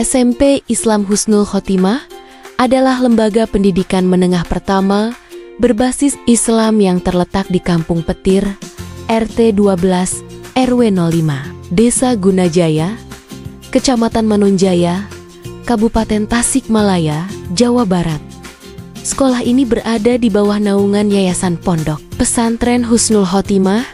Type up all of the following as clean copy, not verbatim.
SMP Islam Husnul Khotimah adalah lembaga pendidikan menengah pertama berbasis Islam yang terletak di Kampung Petir, RT 12, RW 05, Desa Gunajaya, Kecamatan Manunjaya, Kabupaten Tasikmalaya, Jawa Barat. Sekolah ini berada di bawah naungan Yayasan Pondok Pesantren Husnul Khotimah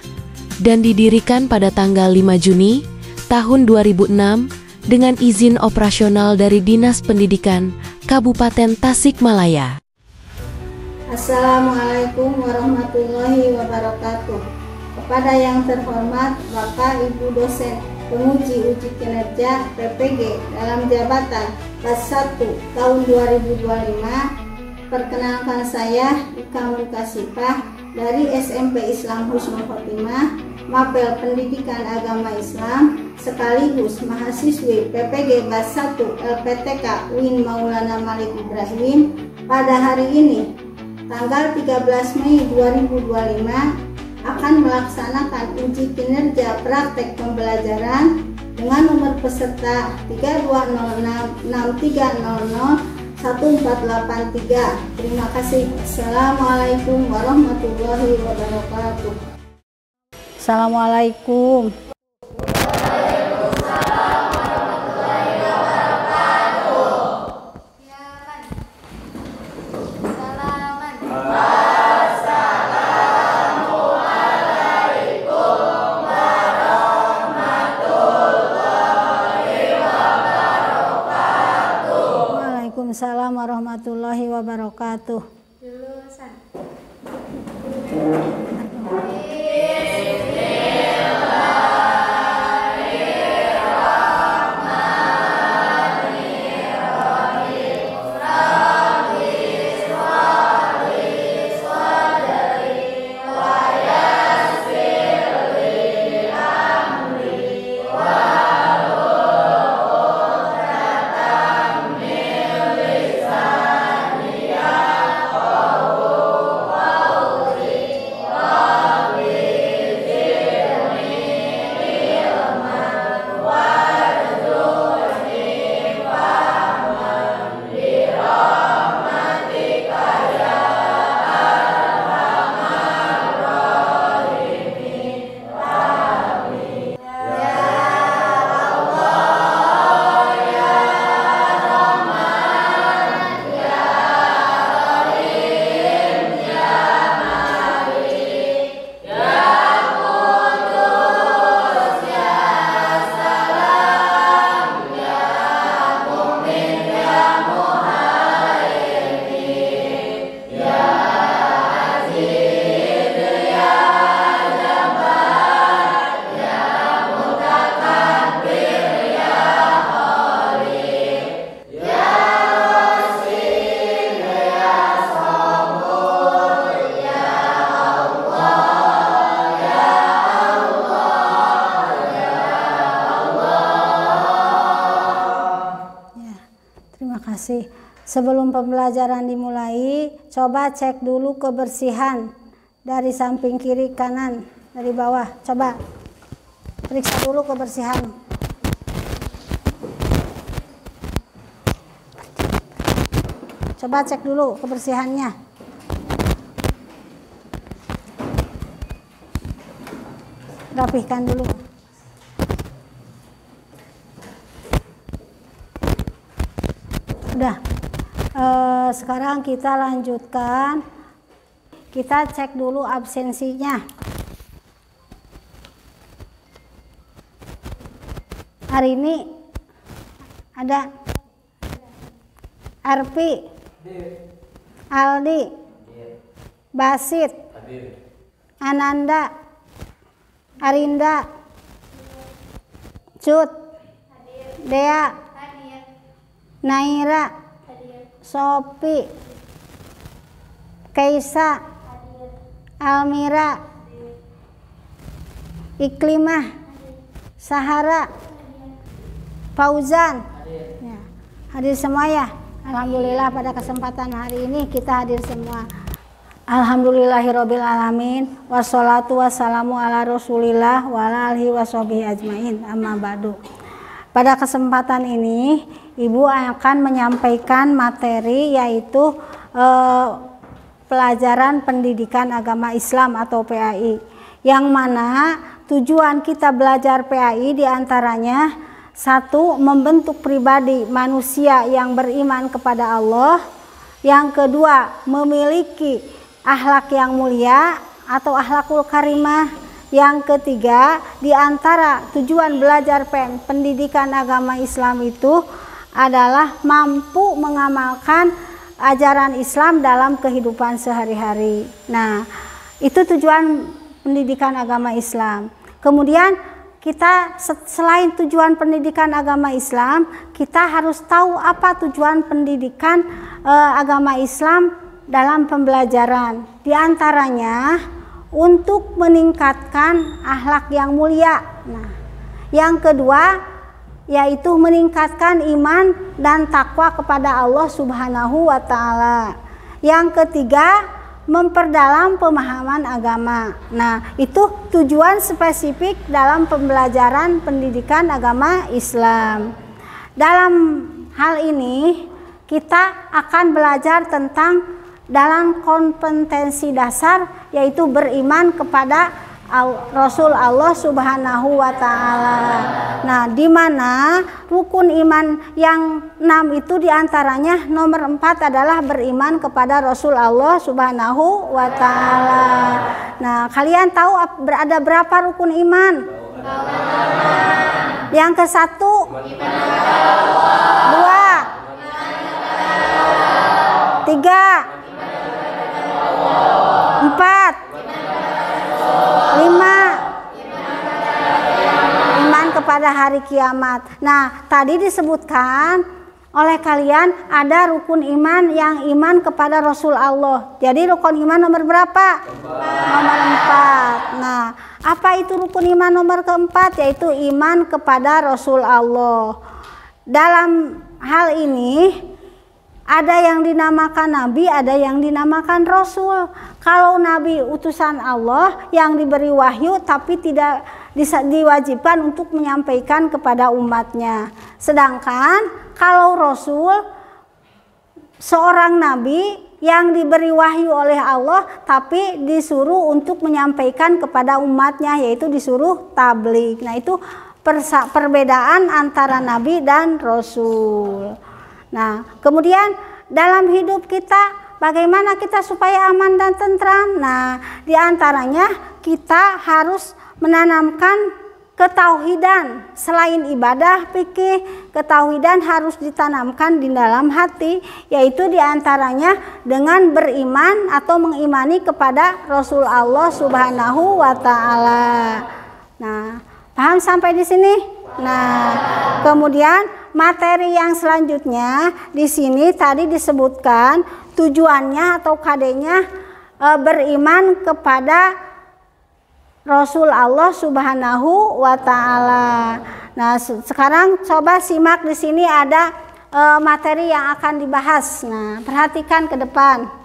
dan didirikan pada tanggal 5 Juni tahun 2006 dengan izin operasional dari Dinas Pendidikan Kabupaten Tasikmalaya. Assalamualaikum warahmatullahi wabarakatuh. Kepada yang terhormat Bapak Ibu dosen penguji uji kinerja PPG dalam jabatan kelas 1 tahun 2025, perkenalkan saya Ika Mukasifah dari SMP Islam Husnul Khotimah, Mapel Pendidikan Agama Islam, sekaligus mahasiswi PPG kelas 1 LPTK UIN Maulana Malik Ibrahim. Pada hari ini, tanggal 13 Mei 2025, akan melaksanakan uji kinerja praktek pembelajaran dengan nomor peserta 320630014883. Terima kasih. Assalamualaikum warahmatullahi wabarakatuh. Assalamualaikum. Waalaikumsalam warahmatullahi wabarakatuh. Lulusan. Sebelum pembelajaran dimulai, coba cek dulu kebersihan dari samping kiri kanan dari bawah. Coba periksa dulu kebersihan. Coba cek dulu kebersihannya. Rapihkan dulu. Udah. Sekarang kita lanjutkan. Kita cek dulu absensinya. Hari ini ada Arpi, Aldi, Basit, Ananda, Arinda, Cut, Dea, Naira, Sopi, Kaisa, Almira, Iklimah, Sahara, Fauzan. Ya, hadir semua ya. Alhamdulillah pada kesempatan hari ini kita hadir semua. Alhamdulillahirabbil alamin. Wassalatu wassalamu ala Rasulillah wa ala alihi washabihi ajmain. Amma ba'du. pada kesempatan ini Ibu akan menyampaikan materi yaitu pelajaran pendidikan agama Islam atau PAI, yang mana tujuan kita belajar PAI diantaranya: satu, membentuk pribadi manusia yang beriman kepada Allah. Yang kedua, memiliki akhlak yang mulia atau akhlakul karimah. Yang ketiga, di antara tujuan belajar pendidikan agama Islam itu adalah mampu mengamalkan ajaran Islam dalam kehidupan sehari-hari. Nah, itu tujuan pendidikan agama Islam. Kemudian kita selain tujuan pendidikan agama Islam, kita harus tahu apa tujuan pendidikan agama Islam dalam pembelajaran. Di antaranya untuk meningkatkan akhlak yang mulia. Nah, yang kedua yaitu meningkatkan iman dan takwa kepada Allah Subhanahu wa taala. Yang ketiga, memperdalam pemahaman agama. Nah, itu tujuan spesifik dalam pembelajaran pendidikan agama Islam. Dalam hal ini kita akan belajar tentang dalam kompetensi dasar, yaitu beriman kepada Rasul Allah Subhanahu wa taala. Nah, di mana rukun iman yang 6 itu diantaranya nomor 4 adalah beriman kepada Rasul Allah Subhanahu wa taala. Nah, kalian tahu ada berapa rukun iman? Yang ke-1, 2, 3, 4, 5, iman kepada hari kiamat. Nah, tadi disebutkan oleh kalian ada rukun iman yang iman kepada Rasul Allah. Jadi rukun iman nomor berapa? Nomor 4. Nah, apa itu rukun iman nomor keempat? Yaitu iman kepada Rasul Allah. Dalam hal ini ada yang dinamakan nabi, ada yang dinamakan rasul. Kalau nabi utusan Allah yang diberi wahyu tapi tidak diwajibkan untuk menyampaikan kepada umatnya. Sedangkan kalau rasul seorang nabi yang diberi wahyu oleh Allah tapi disuruh untuk menyampaikan kepada umatnya, yaitu disuruh tabligh. Nah, itu perbedaan antara nabi dan rasul. Nah, kemudian dalam hidup kita bagaimana kita supaya aman dan tentram? Nah, diantaranya kita harus menanamkan ketauhidan. Selain ibadah fikih, ketauhidan harus ditanamkan di dalam hati, yaitu diantaranya dengan beriman atau mengimani kepada Rasul Allah Subhanahu wa taala. Nah, paham sampai di sini? Nah, kemudian materi yang selanjutnya di sini tadi disebutkan tujuannya atau KD-nya beriman kepada Rasul Allah Subhanahu wa taala. Nah, sekarang coba simak, di sini ada materi yang akan dibahas. Nah, perhatikan ke depan.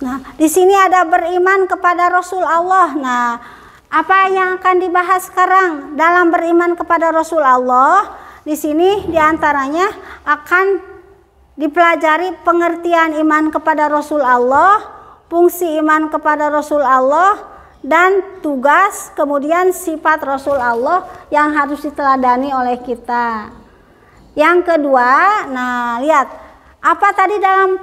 Nah, di sini ada beriman kepada Rasul Allah. Nah, apa yang akan dibahas sekarang dalam beriman kepada Rasul Allah? Di sini diantaranya akan dipelajari pengertian iman kepada Rasul Allah, fungsi iman kepada Rasul Allah, dan tugas kemudian sifat Rasul Allah yang harus diteladani oleh kita. Yang kedua, nah lihat apa tadi dalam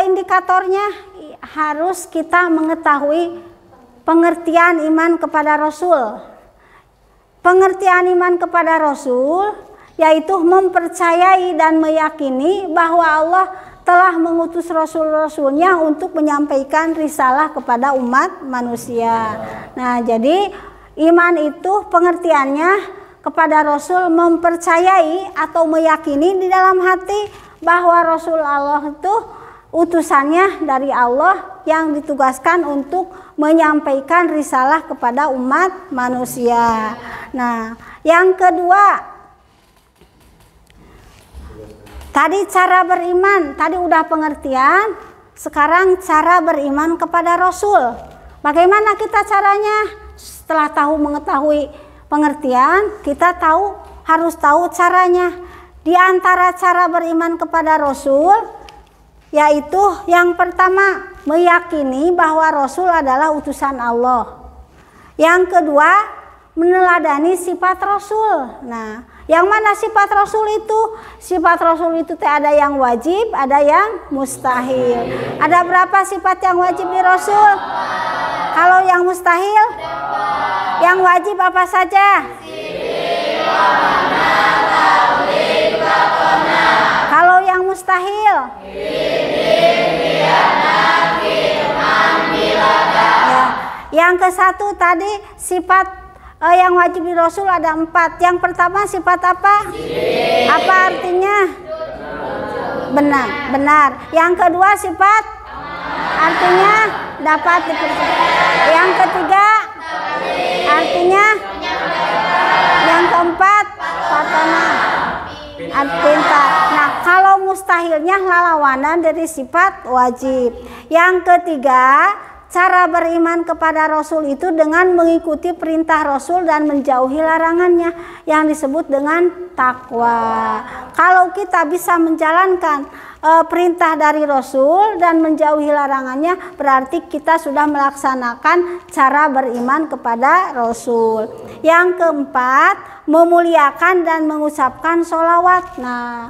indikatornya, harus kita mengetahui pengertian iman kepada Rasul. Pengertian iman kepada Rasul yaitu mempercayai dan meyakini bahwa Allah telah mengutus Rasul-Rasulnya untuk menyampaikan risalah kepada umat manusia. Nah, jadi iman itu pengertiannya kepada Rasul mempercayai atau meyakini di dalam hati bahwa Rasul Allah itu utusannya dari Allah yang ditugaskan untuk menyampaikan risalah kepada umat manusia. Nah, yang kedua, tadi cara beriman, tadi udah pengertian. sekarang cara beriman kepada Rasul. Bagaimana kita caranya? Setelah mengetahui pengertian, kita harus tahu caranya. Di antara cara beriman kepada Rasul, yaitu yang pertama, meyakini bahwa Rasul adalah utusan Allah. Yang kedua, meneladani sifat Rasul. Nah, yang mana sifat Rasul itu? Sifat Rasul itu ada yang wajib, ada yang mustahil. Ada berapa sifat yang wajib di Rasul? Kalau yang mustahil? Yang wajib apa saja? Kalau yang mustahil? Ya. Yang ke satu tadi sifat yang wajib di Rasul ada 4. Yang pertama sifat apa? Apa artinya? Benar. Yang kedua sifat artinya dapat dipercaya. Yang ketiga artinya? Yang keempat patona pintar. Nah, kalau mustahilnya lawanan dari sifat wajib. Yang ketiga, cara beriman kepada Rasul itu dengan mengikuti perintah Rasul dan menjauhi larangannya, yang disebut dengan takwa. Kalau kita bisa menjalankan perintah dari Rasul dan menjauhi larangannya, berarti kita sudah melaksanakan cara beriman kepada Rasul. Yang keempat, memuliakan dan mengucapkan sholawat. Nah,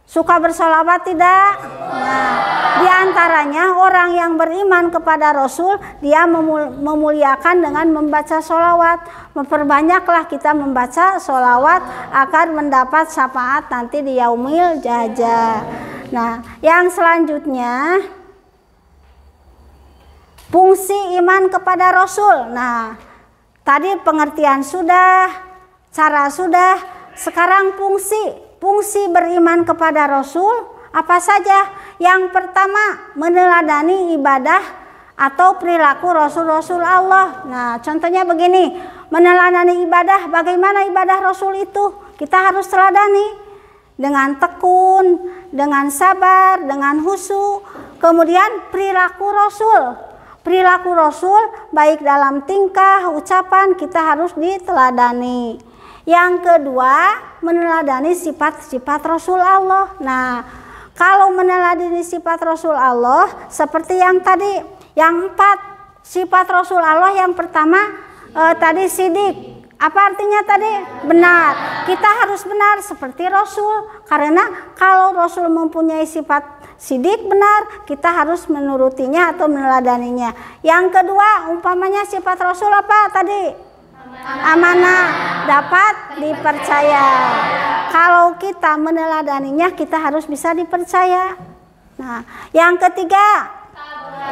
suka bersolawat tidak? Nah, diantaranya orang yang beriman kepada Rasul, dia memuliakan dengan membaca sholawat. Memperbanyaklah kita membaca sholawat agar mendapat syafaat nanti di yaumil jaza. Nah, yang selanjutnya, fungsi iman kepada Rasul. Nah, tadi pengertian sudah, cara sudah, sekarang fungsi beriman kepada Rasul apa saja? Yang pertama, meneladani ibadah atau perilaku Rasul-Rasul Allah. Nah, contohnya begini, meneladani ibadah, bagaimana ibadah Rasul itu? Kita harus teladani dengan tekun, dengan sabar, dengan khusyuk. Kemudian perilaku Rasul baik dalam tingkah, ucapan, kita harus diteladani. Yang kedua, meneladani sifat-sifat Rasul Allah. Nah, kalau meneladani sifat Rasul Allah seperti yang tadi, yang 4 sifat Rasul Allah, yang pertama tadi sidik. Apa artinya tadi? Benar. Kita harus benar seperti Rasul, karena kalau Rasul mempunyai sifat sidik benar, kita harus menurutinya atau meneladaninya. Yang kedua, umpamanya sifat Rasul apa tadi? Amanah, dapat dipercaya. Kalau kita meneladaninya, kita harus bisa dipercaya. Nah, yang ketiga,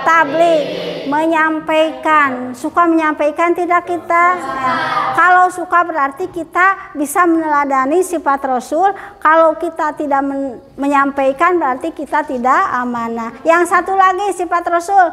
tabligh, menyampaikan. Suka menyampaikan tidak kita? Ya. Kalau suka berarti kita bisa meneladani sifat Rasul. Kalau kita tidak menyampaikan berarti kita tidak amanah. Yang satu lagi sifat Rasul,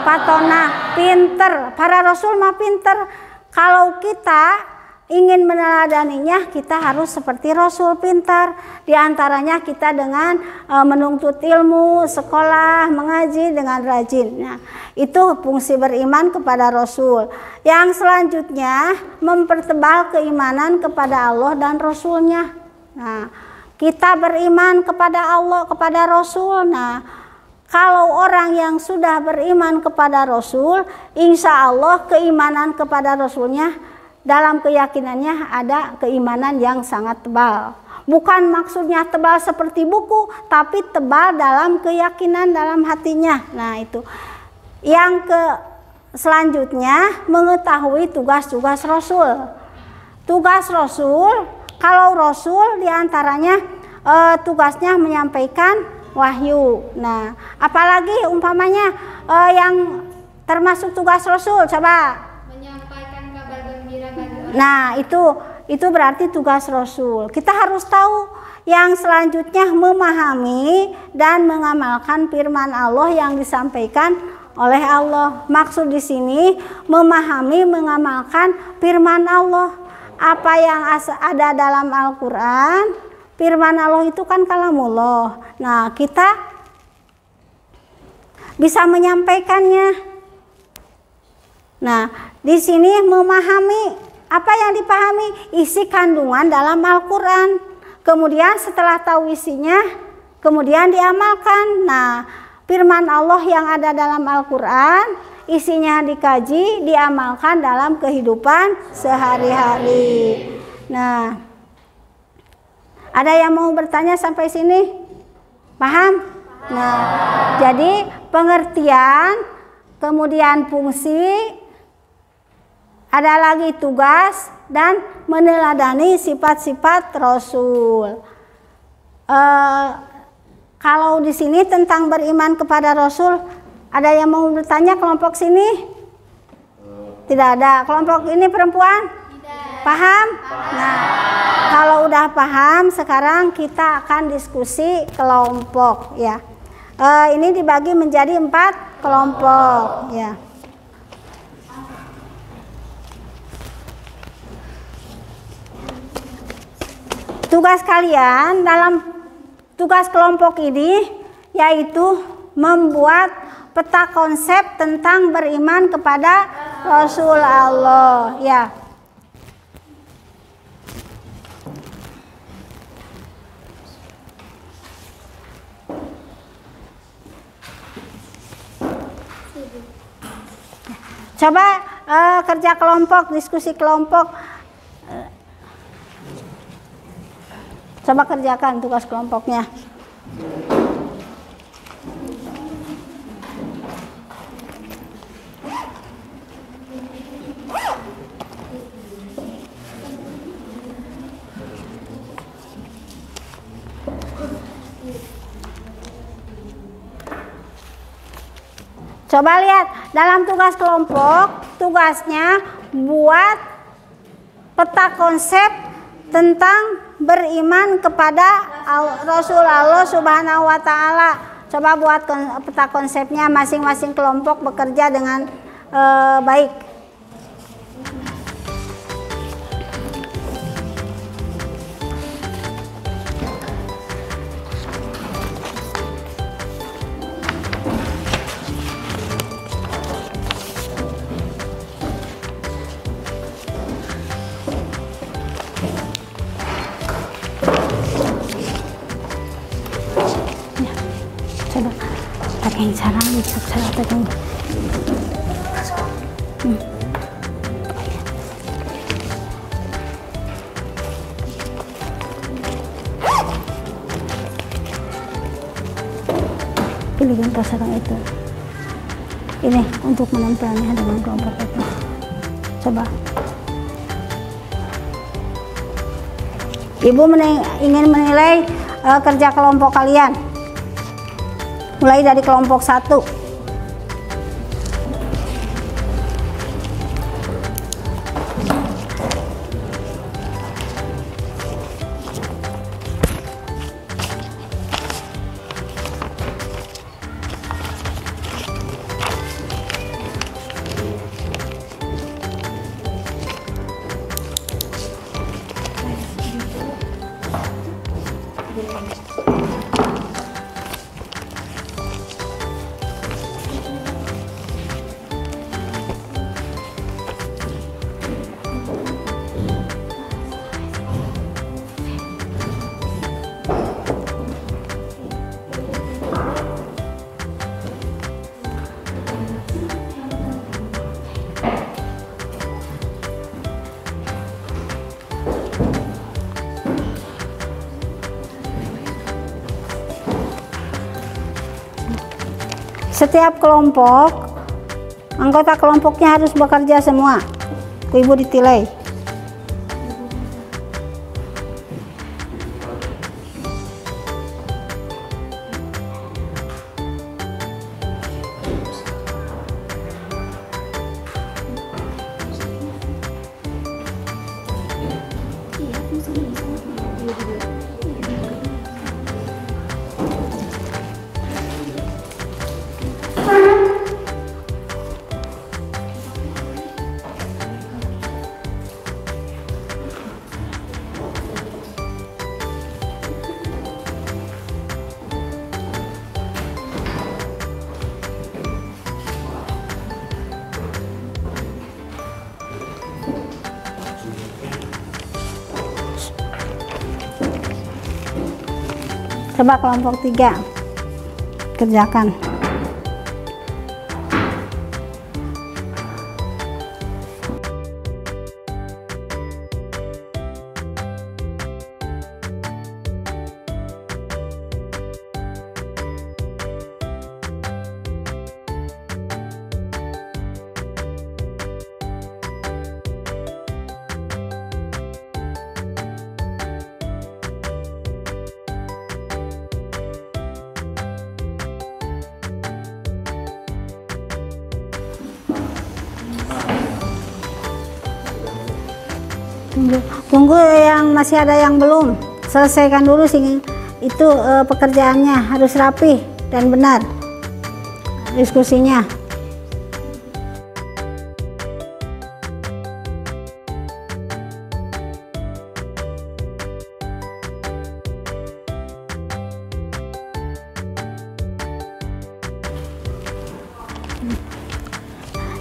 patona, pinter. Para Rasul mah pinter. Kalau kita ingin meneladaninya, kita harus seperti Rasul, pintar. Di antaranya kita dengan menuntut ilmu, sekolah, mengaji dengan rajin. Nah, itu fungsi beriman kepada Rasul. Yang selanjutnya, mempertebal keimanan kepada Allah dan Rasulnya. Nah, kita beriman kepada Allah, kepada Rasul. Nah, kalau orang yang sudah beriman kepada Rasul, insya Allah keimanan kepada Rasulnya, dalam keyakinannya ada keimanan yang sangat tebal. Bukan maksudnya tebal seperti buku, tapi tebal dalam keyakinan dalam hatinya. Nah, itu. Yang selanjutnya, mengetahui tugas-tugas Rasul. Tugas Rasul, kalau Rasul diantaranya tugasnya menyampaikan wahyu. Nah, apalagi umpamanya yang termasuk tugas Rasul, coba. Menyampaikan kabar gembira bagi orang. Nah, itu berarti tugas Rasul. Kita harus tahu. Yang selanjutnya, memahami dan mengamalkan firman Allah yang disampaikan oleh Allah. Maksud di sini memahami, mengamalkan firman Allah. Apa yang ada dalam Al-Qur'an, firman Allah itu kan kalamullah. Nah, kita bisa menyampaikannya. Nah, di sini memahami apa yang dipahami, isi kandungan dalam Al-Quran. Kemudian setelah tahu isinya, kemudian diamalkan. Nah, firman Allah yang ada dalam Al-Quran, isinya dikaji, diamalkan dalam kehidupan sehari-hari. Nah, ada yang mau bertanya sampai sini? Paham? Nah, jadi pengertian, kemudian fungsi, ada lagi tugas, dan meneladani sifat-sifat Rasul. Kalau di sini tentang beriman kepada Rasul, ada yang mau bertanya kelompok sini? Tidak ada. Kelompok ini perempuan? Tidak. Paham? Nah, kalau udah paham, sekarang kita akan diskusi kelompok ya. Ini dibagi menjadi 4 kelompok ya. Tugas kalian dalam tugas kelompok ini yaitu membuat peta konsep tentang beriman kepada Rasul Allah ya. Coba kerja kelompok, diskusi kelompok. Coba kerjakan tugas kelompoknya. Coba lihat dalam tugas kelompok, tugasnya buat peta konsep tentang beriman kepada Rasul Allah Subhanahu wa Ta'ala. Coba buat peta konsepnya, masing-masing kelompok bekerja dengan baik. Pakai sarang, cara pegang. Pilihkan sarang itu. Ini untuk menempelnya dengan kelompok itu. Coba. Ibu ingin menilai kerja kelompok kalian. Mulai dari kelompok 1. Setiap kelompok, anggota kelompoknya harus bekerja semua. Ibu ditilai. Coba kelompok 3 kerjakan. Tunggu yang masih ada yang belum. Selesaikan dulu sih itu pekerjaannya, harus rapi dan benar diskusinya.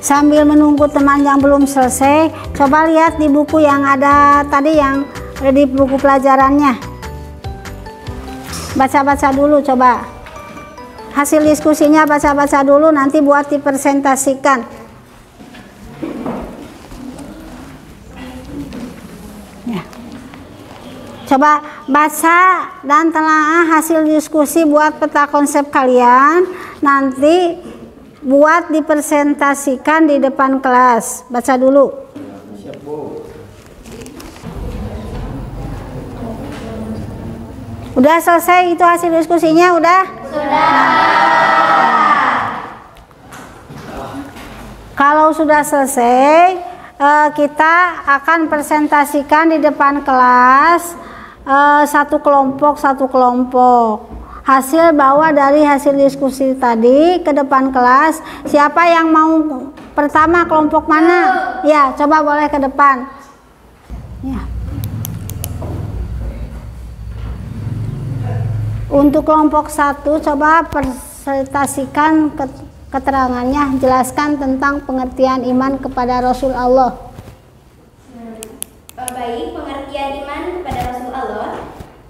Sambil menunggu teman yang belum selesai, coba lihat di buku yang ada tadi, yang ada di buku pelajarannya. Baca-baca dulu, coba. Hasil diskusinya baca-baca dulu, nanti buat dipresentasikan. Ya. Coba baca dan telaah hasil diskusi buat peta konsep kalian, nanti buat dipresentasikan di depan kelas. Baca dulu. Siap, Bu. Udah selesai itu hasil diskusinya? Udah? Kalau sudah selesai, kita akan presentasikan di depan kelas, satu kelompok hasil bawa dari hasil diskusi tadi ke depan kelas. Siapa yang mau pertama, kelompok mana? Ya, coba boleh ke depan. Ya. Untuk kelompok 1, coba presentasikan keterangannya, jelaskan tentang pengertian iman kepada Rasul Allah. Baik, pengertian iman kepada Rasul Allah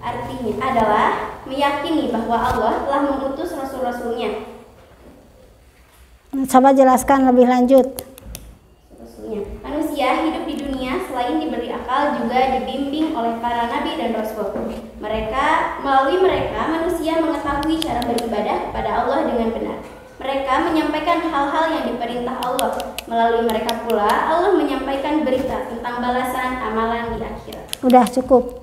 artinya adalah meyakini bahwa Allah telah mengutus rasul-rasulnya. Coba jelaskan lebih lanjut. Manusia hidup di dunia selain diberi akal juga dibimbing oleh para nabi dan rasul. Melalui mereka manusia mengetahui cara beribadah kepada Allah dengan benar. Mereka menyampaikan hal-hal yang diperintah Allah. Melalui mereka pula Allah menyampaikan berita tentang balasan amalan di akhirat. Udah cukup.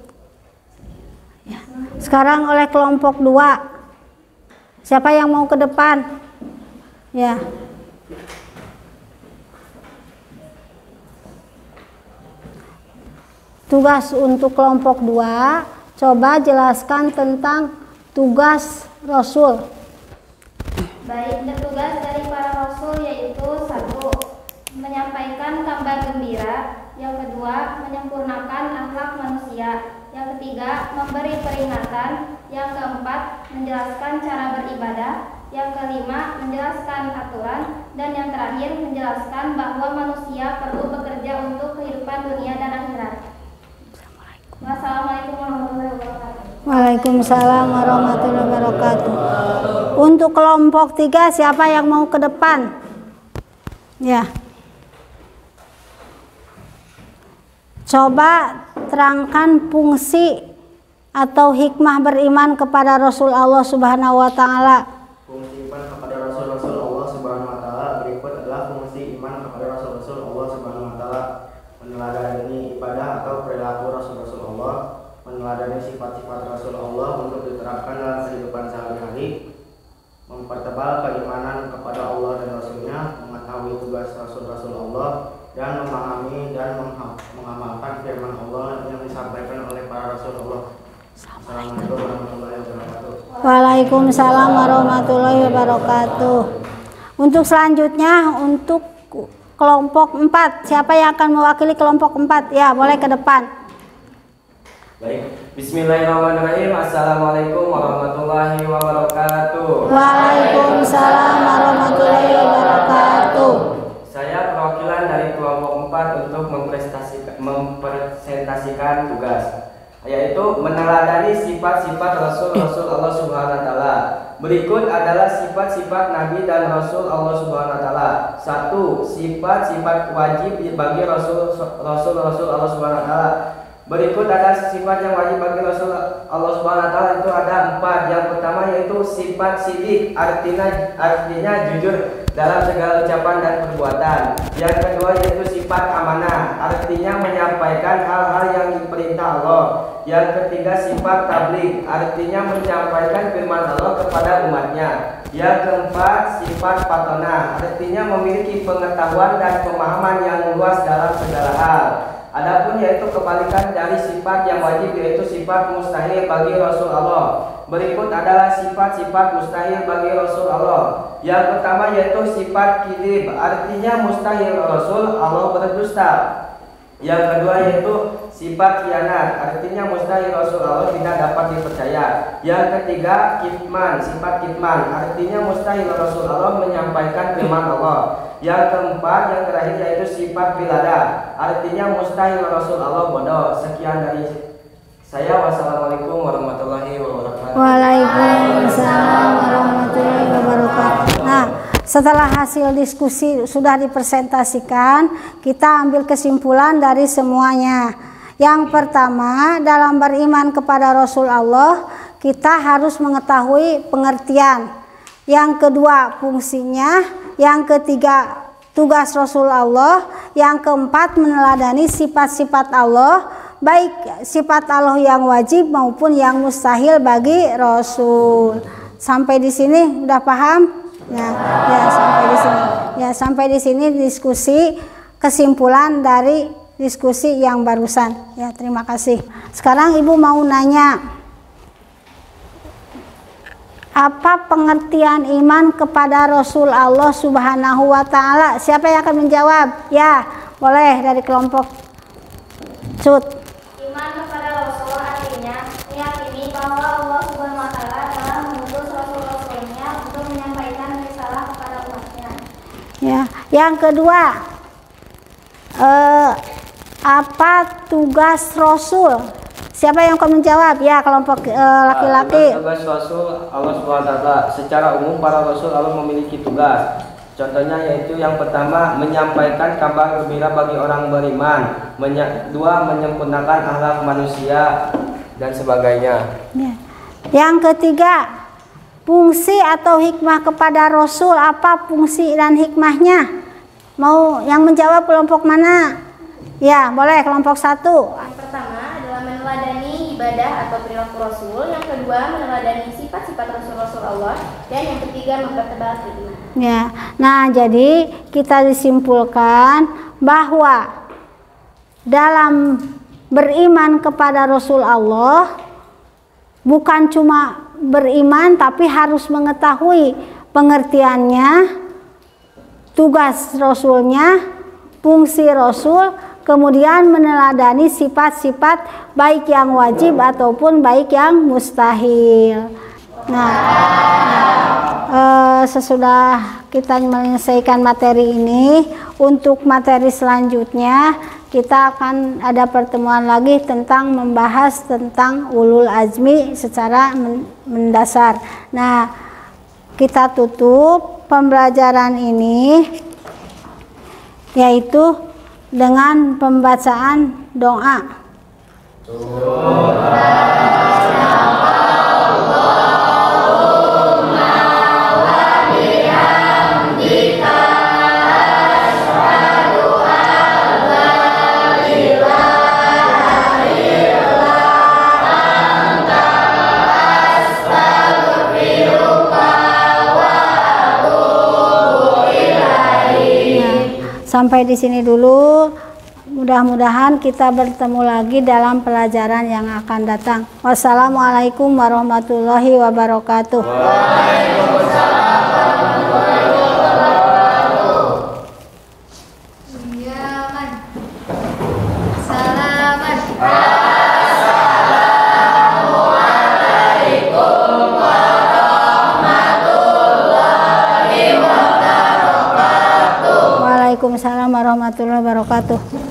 Ya. Sekarang oleh kelompok 2. Siapa yang mau ke depan? Ya. Tugas untuk kelompok 2, coba jelaskan tentang tugas Rasul. Baik, tugas dari para rasul yaitu 1. Menyampaikan kabar gembira. Yang kedua, menyempurnakan akhlak manusia. Yang ketiga, memberi peringatan. Yang keempat, menjelaskan cara beribadah. Yang kelima, menjelaskan aturan. Dan yang terakhir, menjelaskan bahwa manusia perlu bekerja untuk kehidupan dunia dan akhirat. Wassalamualaikum warahmatullahi wabarakatuh. Waalaikumsalam warahmatullahi wabarakatuh. Untuk kelompok 3, siapa yang mau ke depan? Ya. Coba terangkan fungsi atau hikmah beriman kepada Rasul Allah Subhanahu wa taala. Fungsi iman kepada Rasul-Rasul Allah Subhanahu wa taala berikut adalah fungsi iman kepada Rasul-Rasul Allah Subhanahu wa taala: meneladani ibadah atau perilaku Rasul-Rasul Allah, meneladani sifat-sifat Rasul Allah untuk diterapkan dalam kehidupan sehari-hari, mempertebal keimanan kepada Allah dan Rasulnya, mengetahui tugas Rasul-Rasul Allah, dan memahami dan mengamalkan firman Allah yang disampaikan oleh para Rasul Allah. Assalamualaikum warahmatullahi wabarakatuh. Waalaikumsalam warahmatullahi wabarakatuh. Untuk selanjutnya, untuk kelompok 4, siapa yang akan mewakili kelompok 4? Ya, boleh ke depan. Baik, bismillahirrahmanirrahim. Assalamualaikum warahmatullahi wabarakatuh. Waalaikumsalam warahmatullahi wabarakatuh. Saya perwakilan dari kelompok 4 untuk mempresentasikan tugas. yaitu meneladani sifat-sifat Rasul-Rasul Allah Subhanahu wa taala. Berikut adalah sifat-sifat Nabi dan Rasul Allah Subhanahu wa taala. 1. Sifat-sifat wajib bagi Rasul-Rasul Allah Subhanahu wa taala. Berikut adalah sifat yang wajib bagi Rasul Allah Subhanahu wa taala, itu ada 4. Yang pertama yaitu sifat sidik, artinya jujur dalam segala ucapan dan perbuatan. Yang kedua yaitu sifat amanah, artinya menyampaikan hal-hal yang diperintah Allah. Yang ketiga sifat tabligh, artinya menyampaikan firman Allah kepada umatnya. Yang keempat sifat patonah, artinya memiliki pengetahuan dan pemahaman yang luas dalam segala hal. Adapun yaitu kebalikan dari sifat yang wajib, yaitu sifat mustahil bagi Rasul Allah. Berikut adalah sifat-sifat mustahil bagi Rasul Allah. Yang pertama yaitu sifat kidib, artinya mustahil Rasul Allah berdusta. Yang kedua yaitu sifat khianat, artinya mustahil Rasul Allah tidak dapat dipercaya. Yang ketiga kitman, sifat kitman, artinya mustahil Rasul Allah menyampaikan firman Allah. Yang keempat, yang terakhir yaitu sifat bilada, artinya mustahil Rasul Allah bodoh. Sekian dari saya. Wassalamualaikum warahmatullahi wabarakatuh. Waalaikumsalam warahmatullahi wabarakatuh. Nah, setelah hasil diskusi sudah dipresentasikan, kita ambil kesimpulan dari semuanya. Yang pertama, dalam beriman kepada Rasul Allah, kita harus mengetahui pengertian. Yang kedua, fungsinya. Yang ketiga, tugas Rasul Allah. Yang keempat, meneladani sifat-sifat Allah, baik sifat Allah yang wajib maupun yang mustahil bagi Rasul. Sampai di sini udah paham? Ya, sampai di sini. Ya, sampai di sini diskusi kesimpulan dari diskusi yang barusan. Ya, terima kasih. Sekarang Ibu mau nanya, apa pengertian iman kepada Rasul Allah Subhanahu wa taala? Siapa yang akan menjawab? Ya, boleh dari kelompok Cut. Iman kepada Rasul artinya meyakini bahwa Allah Subhanahu wa taala telah mengutus rasul-rasulnya untuk menyampaikan risalah kepada umatnya. Ya, yang kedua, apa tugas Rasul? Siapa yang akan menjawab? Ya, kelompok laki-laki. Tugas Rasul Allah Subhanahu wa taala. Secara umum para Rasul Allah memiliki tugas. Contohnya yaitu yang pertama menyampaikan kabar gembira bagi orang beriman, dua menyempurnakan akhlak manusia dan sebagainya. Ya. Yang ketiga, fungsi atau hikmah kepada Rasul, apa fungsi dan hikmahnya? Mau yang menjawab kelompok mana? Ya, boleh kelompok 1. Yang pertama adalah meneladani ibadah atau perilaku Rasul. Yang kedua meneladani sifat-sifat Rasul-Rasul Allah. Dan yang ketiga mempertebal hikmah. Ya, nah jadi kita disimpulkan bahwa dalam beriman kepada Rasul Allah bukan cuma beriman tapi harus mengetahui pengertiannya, tugas Rasulnya, fungsi Rasul, kemudian meneladani sifat-sifat baik yang wajib ataupun baik yang mustahil. Nah, sesudah kita menyelesaikan materi ini, untuk materi selanjutnya kita akan ada pertemuan lagi tentang membahas tentang ulul azmi secara mendasar. Nah, kita tutup pembelajaran ini yaitu dengan pembacaan doa. Sampai di sini dulu. Mudah-mudahan kita bertemu lagi dalam pelajaran yang akan datang. Wassalamualaikum warahmatullahi wabarakatuh. Waalaikumsalam warahmatullahi wabarakatuh. Yaman. Salaman. Assalamualaikum warahmatullahi wabarakatuh. Waalaikumsalam warahmatullahi wabarakatuh.